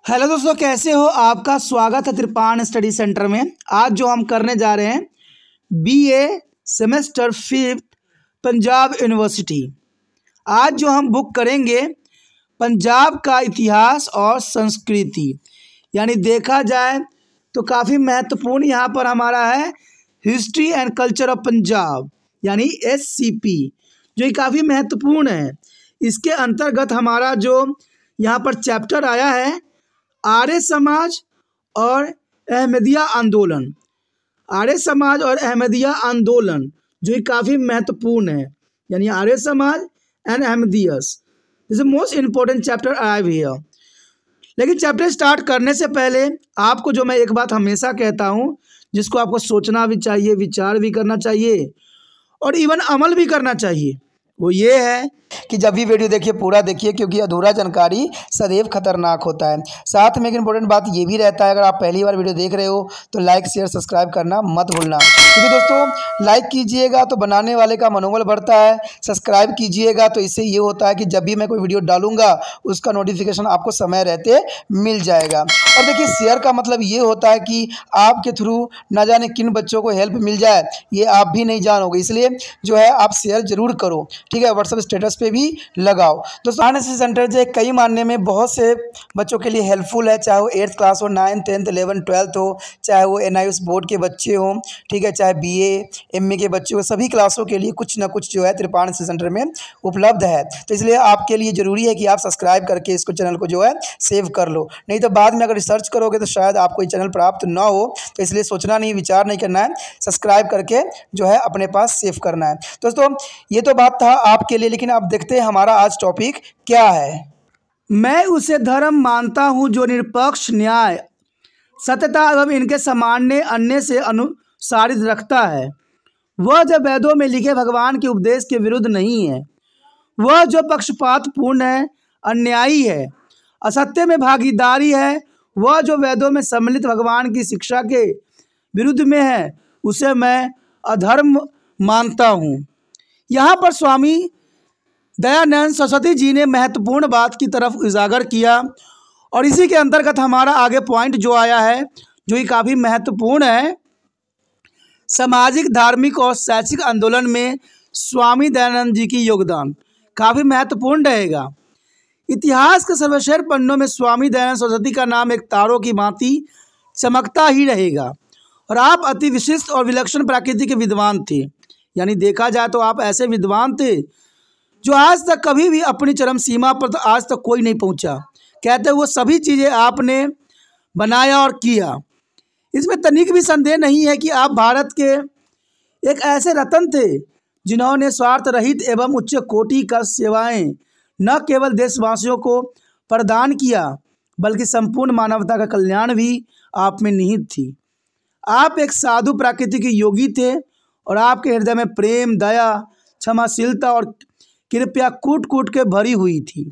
Hello दोस्तों, कैसे हो? आपका स्वागत है त्रिपाण स्टडी सेंटर में। आज जो हम करने जा रहे हैं बीए सेमेस्टर 5 पंजाब यूनिवर्सिटी। आज जो हम बुक करेंगे पंजाब का इतिहास और संस्कृति, यानी देखा जाए तो काफ़ी महत्वपूर्ण यहाँ पर हमारा है history and culture of Punjab, यानी SCP, जो काफ़ी महत्वपूर्ण है। इसके अंतर्गत हमारा जो यहाँ पर चैप्टर आया है आर्य समाज और अहमदिया आंदोलन। आर्य समाज और अहमदिया आंदोलन जो काफ़ी महत्वपूर्ण है, यानी Arya Samaj and Ahmadiyyas this is most important chapter arrive here. लेकिन चैप्टर स्टार्ट करने से पहले आपको जो मैं एक बात हमेशा कहता हूँ, जिसको आपको सोचना भी चाहिए, विचार भी करना चाहिए और इवन अमल भी करना चाहिए, वो ये है कि जब भी वीडियो देखिए पूरा देखिए, क्योंकि अधूरा जानकारी सदैव खतरनाक होता है। साथ में एक इंपॉर्टेंट बात ये भी रहता है, अगर आप पहली बार वीडियो देख रहे हो तो लाइक शेयर सब्सक्राइब करना मत भूलना, क्योंकि दोस्तों लाइक कीजिएगा तो बनाने वाले का मनोबल बढ़ता है, सब्सक्राइब कीजिएगा तो इससे ये होता है कि जब भी मैं कोई वीडियो डालूंगा उसका नोटिफिकेशन आपको समय रहते मिल जाएगा। और देखिए शेयर का मतलब ये होता है कि आपके थ्रू न जाने किन बच्चों को हेल्प मिल जाए, ये आप भी नहीं जानोगे, इसलिए जो है आप शेयर जरूर करो, ठीक है। व्हाट्सएप स्टेटस पे भी लगाओ। दोस्तों RNC सेंटर जो कई मानने में बहुत से बच्चों के लिए हेल्पफुल है, चाहे वो 8th क्लास हो, 9th 10th 11th 12th हो, चाहे वो NIOS बोर्ड के बच्चे हों, ठीक है, चाहे BA MA के बच्चे हो, सभी क्लासों के लिए कुछ ना कुछ जो है त्रिपाण सेंटर में उपलब्ध है। तो इसलिए आपके लिए ज़रूरी है कि आप सब्सक्राइब करके इसको चैनल को जो है सेव कर लो, नहीं तो बाद में अगर रिसर्च करोगे तो शायद आपको ये चैनल प्राप्त ना हो। तो इसलिए सोचना नहीं, विचार नहीं करना है, सब्सक्राइब करके जो है अपने पास सेव करना है। दोस्तों ये तो बात था आपके लिए, लेकिन अब देखते हैं हमारा आज टॉपिक क्या है। मैं उसे धर्म मानता हूँ जो निष्पक्ष, न्याय, सत्यता एवं इनके सामान्य अन्य से अनुसारित रखता है। वह जो वेदों में लिखे भगवान के उपदेश के विरुद्ध नहीं है, वह जो पक्षपातपूर्ण है, अन्यायी है, असत्य में भागीदारी है, वह जो वेदों में सम्मिलित भगवान की शिक्षा के विरुद्ध में है, उसे मैं अधर्म मानता हूँ। यहाँ पर स्वामी दयानंद सरस्वती जी ने महत्वपूर्ण बात की तरफ उजागर किया और इसी के अंतर्गत हमारा आगे पॉइंट जो आया है, जो कि काफ़ी महत्वपूर्ण है, सामाजिक, धार्मिक और शैक्षिक आंदोलन में स्वामी दयानंद जी की योगदान काफ़ी महत्वपूर्ण रहेगा। इतिहास के सर्वश्रेष्ठ पन्नों में स्वामी दयानंद सरस्वती का नाम एक तारों की भांति चमकता ही रहेगा। और आप अति विशिष्ट और विलक्षण प्रकृति के विद्वान थे, यानी देखा जाए तो आप ऐसे विद्वान थे जो आज तक कभी भी अपनी चरम सीमा पर तो आज तक कोई नहीं पहुंचा। कहते वो सभी चीज़ें आपने बनाया और किया, इसमें तनिक भी संदेह नहीं है कि आप भारत के एक ऐसे रत्न थे जिन्होंने स्वार्थ रहित एवं उच्च कोटि का सेवाएं न केवल देशवासियों को प्रदान किया, बल्कि संपूर्ण मानवता का कल्याण भी आप में निहित थी। आप एक साधु प्रकृति के योगी थे और आपके हृदय में प्रेम, दया, क्षमाशीलता और कृपया कूट कूट के भरी हुई थी।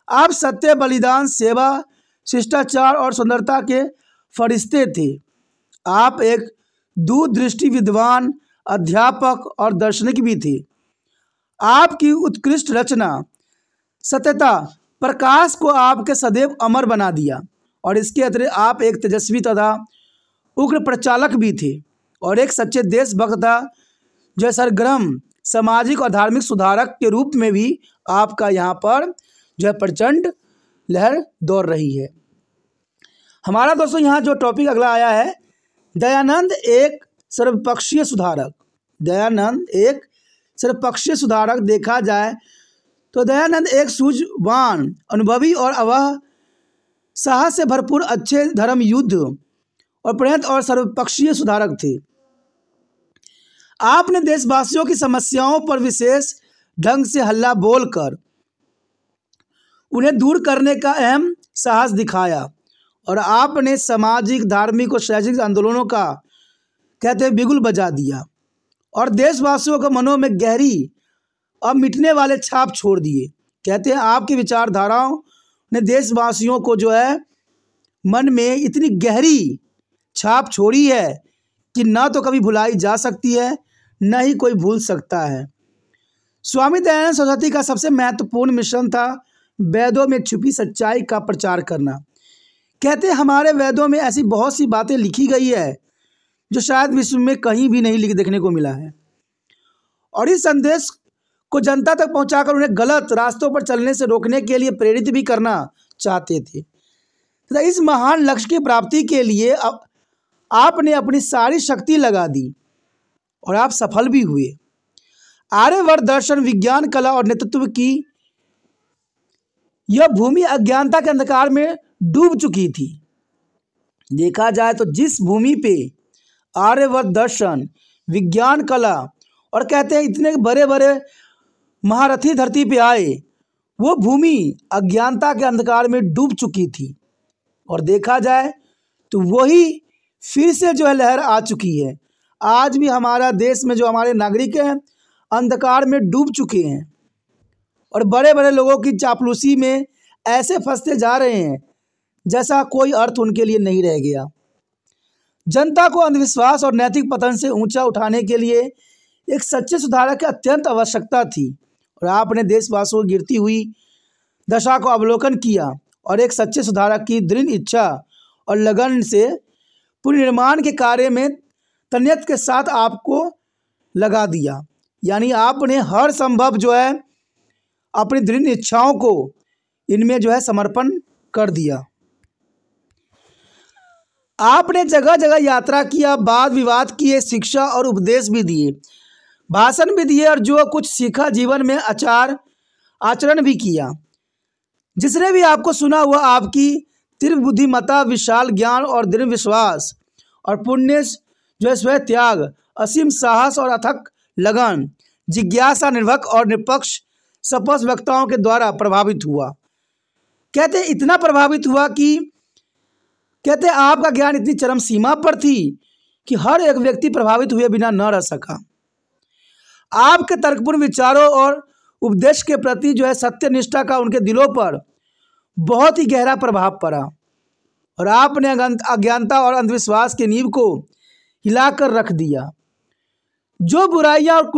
आप सत्य, बलिदान, सेवा, शिष्टाचार और सुंदरता के फरिश्ते थे। आप एक दूरदृष्टि विद्वान, अध्यापक और दार्शनिक भी थे। आपकी उत्कृष्ट रचना, सत्यता, प्रकाश को आपके सदैव अमर बना दिया और इसके अतिरिक्त आप एक तेजस्वी तथा उग्र प्रचालक भी थे और एक सच्चे देशभक्त था, जो सरगर्म सामाजिक और धार्मिक सुधारक के रूप में भी आपका यहाँ पर जो है प्रचंड लहर दौड़ रही है। हमारा दोस्तों यहाँ जो टॉपिक अगला आया है, दयानंद एक सर्वपक्षीय सुधारक। दयानंद एक सर्वपक्षीय सुधारक देखा जाए तो दयानंद एक सूझवान, अनुभवी और अवह साहस से भरपूर अच्छे धर्म युद्ध और प्रणत और सर्वपक्षीय सुधारक थे। आपने देशवासियों की समस्याओं पर विशेष ढंग से हल्ला बोलकर उन्हें दूर करने का अहम साहस दिखाया और आपने सामाजिक, धार्मिक और शैक्षिक आंदोलनों का कहते बिगुल बजा दिया और देशवासियों के मनों में गहरी और मिटने वाले छाप छोड़ दिए। कहते हैं आपकी विचारधाराओं ने देशवासियों को जो है मन में इतनी गहरी छाप छोड़ी है कि ना तो कभी भुलाई जा सकती है, न ही कोई भूल सकता है। स्वामी दयानंद सरस्वती का सबसे महत्वपूर्ण मिशन था वेदों में छुपी सच्चाई का प्रचार करना। कहते हैं हमारे वेदों में ऐसी बहुत सी बातें लिखी गई है जो शायद विश्व में कहीं भी नहीं देखने को मिला है, और इस संदेश को जनता तक पहुंचाकर उन्हें गलत रास्तों पर चलने से रोकने के लिए प्रेरित भी करना चाहते थे। तो इस महान लक्ष्य की प्राप्ति के लिए आपने अपनी सारी शक्ति लगा दी और आप सफल भी हुए। आर्यवर्त दर्शन, विज्ञान, कला और नेतृत्व की यह भूमि अज्ञानता के अंधकार में डूब चुकी थी। देखा जाए तो जिस भूमि पे आर्यवर्त दर्शन, विज्ञान, कला और कहते हैं इतने बड़े बड़े महारथी धरती पे आए, वो भूमि अज्ञानता के अंधकार में डूब चुकी थी। और देखा जाए तो वही फिर से जो है लहर आ चुकी है। आज भी हमारा देश में जो हमारे नागरिक हैं अंधकार में डूब चुके हैं और बड़े बड़े लोगों की चापलूसी में ऐसे फंसते जा रहे हैं जैसा कोई अर्थ उनके लिए नहीं रह गया। जनता को अंधविश्वास और नैतिक पतन से ऊंचा उठाने के लिए एक सच्चे सुधारक की अत्यंत आवश्यकता थी, और आपने देशवासियों की गिरती हुई दशा को अवलोकन किया और एक सच्चे सुधारक की दृढ़ इच्छा और लगन से पुनर्निर्माण के कार्य में तन्यत के साथ आपको लगा दिया। यानी आपने हर संभव जो है अपनी दृढ़ इच्छाओं को इनमें जो है समर्पण कर दिया। आपने जगह जगह यात्रा किया, वाद विवाद किए, शिक्षा और उपदेश भी दिए, भाषण भी दिए और जो कुछ सीखा जीवन में आचरण भी किया। जिसने भी आपको सुना हुआ आपकी तीव्र बुद्धिमत्ता, विशाल ज्ञान और दृढ़ विश्वास और पुण्य जो है स्वयं त्याग, असीम साहस और अथक लगन, जिज्ञासा, निर्भक और निष्पक्ष स्पष्ट वक्ताओं के द्वारा प्रभावित हुआ। कहते इतना प्रभावित हुआ कि कहते आपका ज्ञान इतनी चरम सीमा पर थी कि हर एक व्यक्ति प्रभावित हुए बिना न रह सका। आपके तर्कपूर्ण विचारों और उपदेश के प्रति जो है सत्यनिष्ठा का उनके दिलों पर बहुत ही गहरा प्रभाव पड़ा, और आपने अज्ञानता और अंधविश्वास की नींव को हिलाकर रख दिया। जो बुराइयां और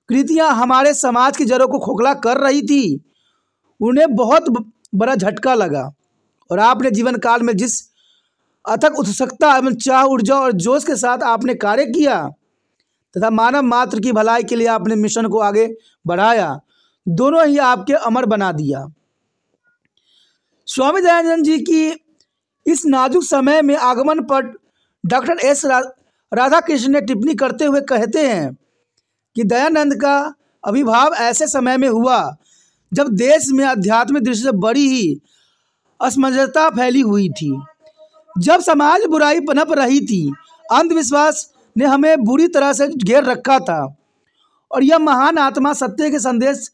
कृतियां हमारे समाज की जड़ों को खोखला कर रही थी, उन्हें बहुत बड़ा झटका लगा, और आपने जीवन काल में जिस अथक उत्सुकता एवं चाह, ऊर्जा और जोश के साथ आपने कार्य किया तथा मानव मात्र की भलाई के लिए आपने मिशन को आगे बढ़ाया, दोनों ही आपके अमर बना दिया। स्वामी दयानंद जी की इस नाजुक समय में आगमन पर डॉक्टर एस राधाकृष्ण ने टिप्पणी करते हुए कहते हैं कि दयानंद का आविर्भाव ऐसे समय में हुआ जब देश में आध्यात्मिक दृष्टि से बड़ी ही असमंजसता फैली हुई थी, जब समाज बुराई पनप रही थी, अंधविश्वास ने हमें बुरी तरह से घेर रखा था, और यह महान आत्मा सत्य के संदेश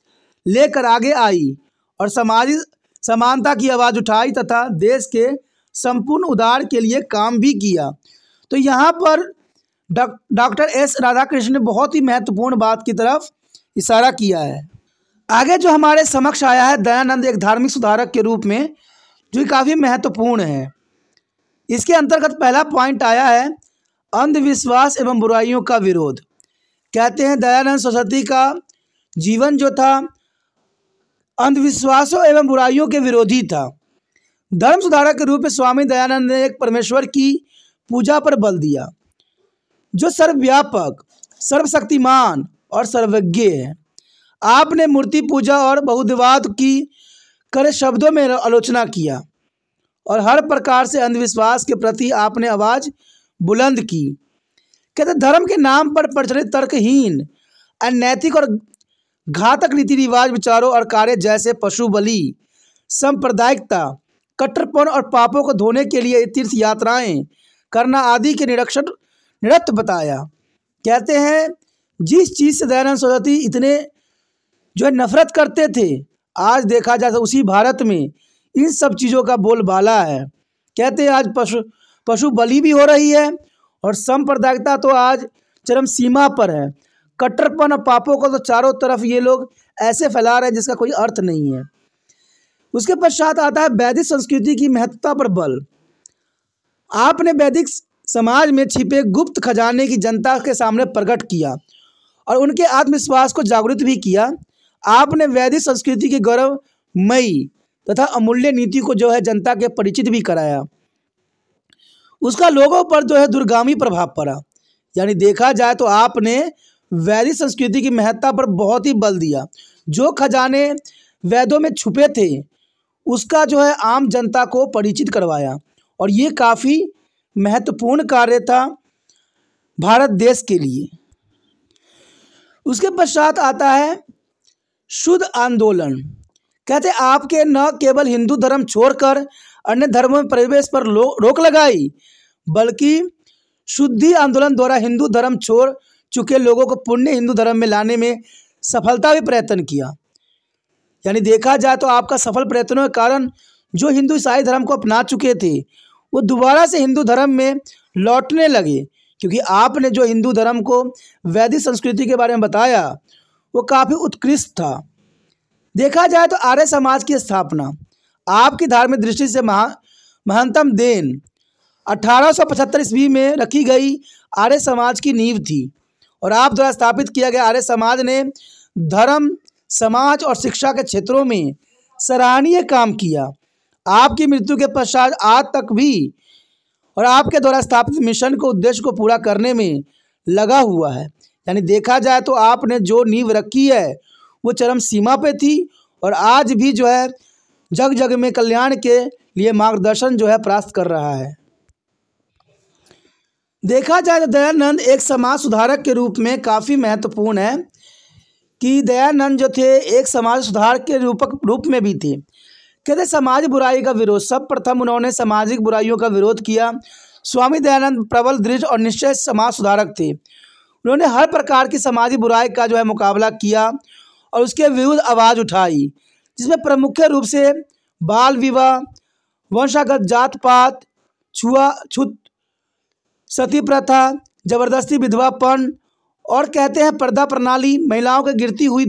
लेकर आगे आई और सामाजिक समानता की आवाज़ उठाई तथा देश के संपूर्ण उद्धार के लिए काम भी किया। तो यहाँ पर डॉक्टर एस राधाकृष्ण ने बहुत ही महत्वपूर्ण बात की तरफ इशारा किया है। आगे जो हमारे समक्ष आया है दयानंद एक धार्मिक सुधारक के रूप में, जो काफ़ी महत्वपूर्ण है। इसके अंतर्गत पहला पॉइंट आया है अंधविश्वास एवं बुराइयों का विरोध। कहते हैं दयानंद सरस्वती का जीवन जो था अंधविश्वासों एवं बुराइयों के विरोधी था। धर्म सुधारक के रूप में स्वामी दयानंद ने एक परमेश्वर की पूजा पर बल दिया जो सर्वव्यापक, सर्वशक्तिमान और सर्वज्ञ है। आपने मूर्ति पूजा और बहुदेववाद की कड़े शब्दों में आलोचना किया और हर प्रकार से अंधविश्वास के प्रति आपने आवाज़ बुलंद की। कहते धर्म के नाम पर प्रचलित तर्कहीन, अनैतिक और घातक रीति रिवाज, विचारों और कार्य जैसे पशु बलि, सांप्रदायिकता, कट्टरपन और पापों को धोने के लिए तीर्थ यात्राएं करना आदि के निरत बताया। कहते हैं जिस चीज़ से दयानंद सरस्वती इतने जो है नफरत करते थे, आज देखा जाए तो उसी भारत में इन सब चीज़ों का बोलबाला है। कहते हैं आज पशु बलि भी हो रही है और सांप्रदायिकता तो आज चरम सीमा पर है। कट्टरपन और पापों को तो चारों तरफ ये लोग ऐसे फैला रहे हैं जिसका कोई अर्थ नहीं है। उसके पश्चात आता है वैदिक संस्कृति की महत्वता पर बल। आपने वैदिक समाज में छिपे गुप्त खजाने की जनता के सामने प्रकट किया और उनके आत्मविश्वास को जागृत भी किया। आपने वैदिक संस्कृति की गौरवमयी तथा अमूल्य नीति को जो है जनता के परिचित भी कराया। उसका लोगों पर जो है दूरगामी प्रभाव पड़ा। यानी देखा जाए तो आपने वैदिक संस्कृति की महत्ता पर बहुत ही बल दिया। जो खजाने वेदों में छुपे थे उसका जो है आम जनता को परिचित करवाया, और ये काफ़ी महत्वपूर्ण कार्य था भारत देश के लिए। उसके पश्चात आता है शुद्ध आंदोलन। कहते आपके न केवल हिंदू धर्म छोड़कर अन्य धर्मों में प्रवेश पर रोक लगाई, बल्कि शुद्धि आंदोलन द्वारा हिंदू धर्म छोड़ चुके लोगों को पुण्य हिंदू धर्म में लाने में सफलता भी प्रयत्न किया। यानी देखा जाए तो आपका सफल प्रयत्नों के कारण जो हिंदू ईसाई धर्म को अपना चुके थे वो दोबारा से हिंदू धर्म में लौटने लगे, क्योंकि आपने जो हिंदू धर्म को वैदिक संस्कृति के बारे में बताया वो काफ़ी उत्कृष्ट था। देखा जाए तो आर्य समाज की स्थापना आपकी धार्मिक दृष्टि से महानतम देन 1875 ईस्वी में रखी गई आर्य समाज की नींव थी, और आप द्वारा स्थापित किया गया आर्य समाज ने धर्म, समाज और शिक्षा के क्षेत्रों में सराहनीय काम किया। आपकी मृत्यु के पश्चात आज तक भी और आपके द्वारा स्थापित मिशन को उद्देश्य को पूरा करने में लगा हुआ है। यानी देखा जाए तो आपने जो नींव रखी है वो चरम सीमा पे थी, और आज भी जो है जग जग में कल्याण के लिए मार्गदर्शन जो है प्राप्त कर रहा है। देखा जाए तो दयानंद एक समाज सुधारक के रूप में काफ़ी महत्वपूर्ण है कि दयानंद जो थे एक समाज सुधार के रूप में भी थे। कहते समाज बुराई का विरोध, सब प्रथम उन्होंने सामाजिक बुराइयों का विरोध किया। स्वामी दयानंद प्रबल, दृढ़ और निश्चय समाज सुधारक थे। उन्होंने हर प्रकार की समाजी बुराई का जो है मुकाबला किया और उसके विरुद्ध आवाज़ उठाई, जिसमें प्रमुख रूप से बाल विवाह, वंशागत जात पात, छुआछूत, सती प्रथा, जबरदस्ती विधवापन और कहते हैं पर्दा प्रणाली, महिलाओं की गिरती हुई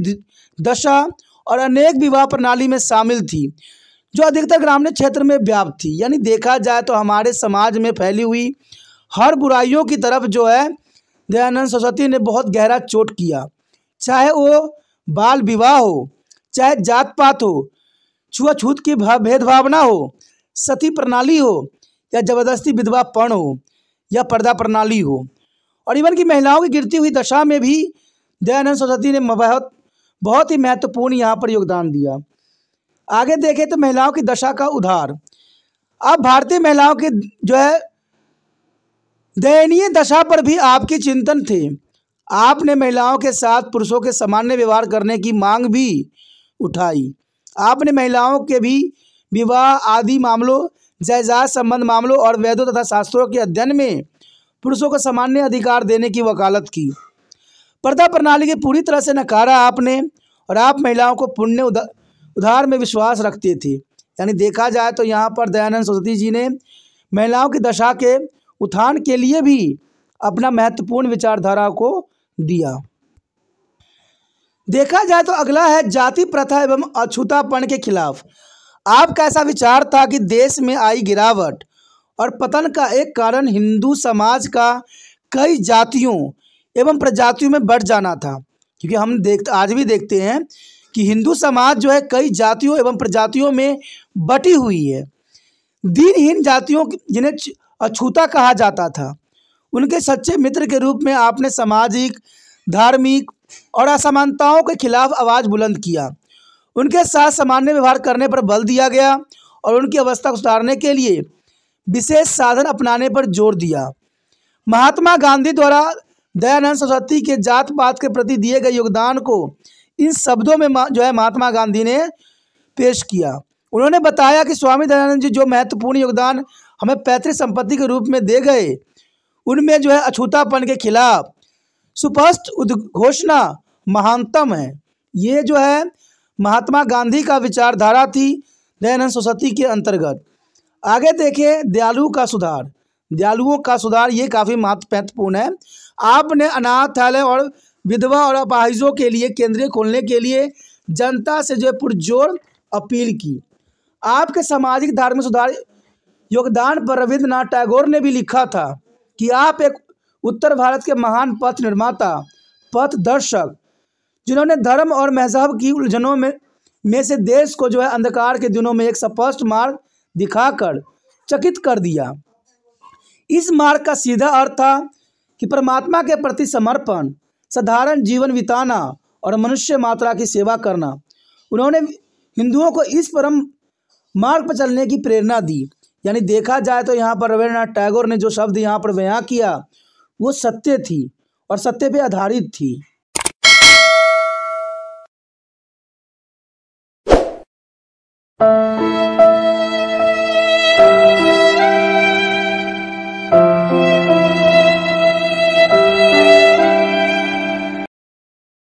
दशा और अनेक विवाह प्रणाली में शामिल थी, जो अधिकतर ग्रामीण क्षेत्र में व्याप्त थी। यानी देखा जाए तो हमारे समाज में फैली हुई हर बुराइयों की तरफ जो है दयानंद सरस्वती ने बहुत गहरा चोट किया, चाहे वो बाल विवाह हो, चाहे जात पात हो, छुआछूत की भेदभावना हो, सती प्रणाली हो, या जबरदस्ती विधवापन हो, या पर्दा प्रणाली हो, और इवन की महिलाओं की गिरती हुई दशा में भी दयानंद सरस्वती ने बहुत ही महत्वपूर्ण यहाँ पर योगदान दिया। आगे देखें तो महिलाओं की दशा का उद्धार। अब भारतीय महिलाओं की जो है दयनीय दशा पर भी आपके चिंतन थे। आपने महिलाओं के साथ पुरुषों के सामान्य व्यवहार करने की मांग भी उठाई। आपने महिलाओं के भी विवाह आदि मामलों, जायदाद संबंध मामलों और वेदों तथा शास्त्रों के अध्ययन में पुरुषों को सामान्य अधिकार देने की वकालत की। पर्दा प्रणाली की पूरी तरह से नकारा आपने, और आप महिलाओं को पुण्य उद्धार में विश्वास रखते थे। यानी देखा जाए तो यहाँ पर दयानंद सरस्वती जी ने महिलाओं की दशा के उत्थान के लिए भी अपना महत्वपूर्ण विचारधारा को दिया। देखा जाए तो अगला है जाति प्रथा एवं अछूतापन के खिलाफ। आपका ऐसा विचार था कि देश में आई गिरावट और पतन का एक कारण हिंदू समाज का कई जातियों एवं प्रजातियों में बढ़ जाना था, क्योंकि हम आज भी देखते हैं कि हिंदू समाज जो है कई जातियों एवं प्रजातियों में बटी हुई है। दीनहीन जातियों जिन्हें अछूता कहा जाता था, उनके सच्चे मित्र के रूप में आपने सामाजिक, धार्मिक और असमानताओं के खिलाफ आवाज़ बुलंद किया। उनके साथ सामान्य व्यवहार करने पर बल दिया गया और उनकी अवस्था को सुधारने के लिए विशेष साधन अपनाने पर जोर दिया। महात्मा गांधी द्वारा दयानंद सरस्वती के जात पात के प्रति दिए गए योगदान को इन शब्दों में जो है महात्मा गांधी ने पेश किया। उन्होंने बताया कि स्वामी दयानंद जी जो महत्वपूर्ण योगदान हमें पैतृक संपत्ति के रूप में दे गए, उनमें जो है अछूतापन के खिलाफ सुस्पष्ट उद्घोषणा महानतम है। ये जो है महात्मा गांधी का विचारधारा थी दयानंद सरस्वती के अंतर्गत। आगे देखें दयालु का सुधार। दयालुओं का सुधार ये काफ़ी महत्वपूर्ण है। आपने अनाथालय और विधवा और अपाहिजों के लिए केंद्र खोलने के लिए जनता से जो है पुरजोर अपील की। आपके सामाजिक धार्मिक सुधार योगदान पर रविंद्रनाथ टैगोर ने भी लिखा था कि आप एक उत्तर भारत के महान पथ निर्माता, पथ दर्शक, जिन्होंने धर्म और मजहब की उलझनों में से देश को जो है अंधकार के दिनों में एक स्पष्ट मार्ग दिखाकर चकित कर दिया। इस मार्ग का सीधा अर्थ था कि परमात्मा के प्रति समर्पण, साधारण जीवन बिताना और मनुष्य मात्रा की सेवा करना। उन्होंने हिंदुओं को इस परम मार्ग पर चलने की प्रेरणा दी। यानी देखा जाए तो यहाँ पर रविन्द्रनाथ टैगोर ने जो शब्द यहाँ पर बयां किया वो सत्य थी और सत्य पे आधारित थी।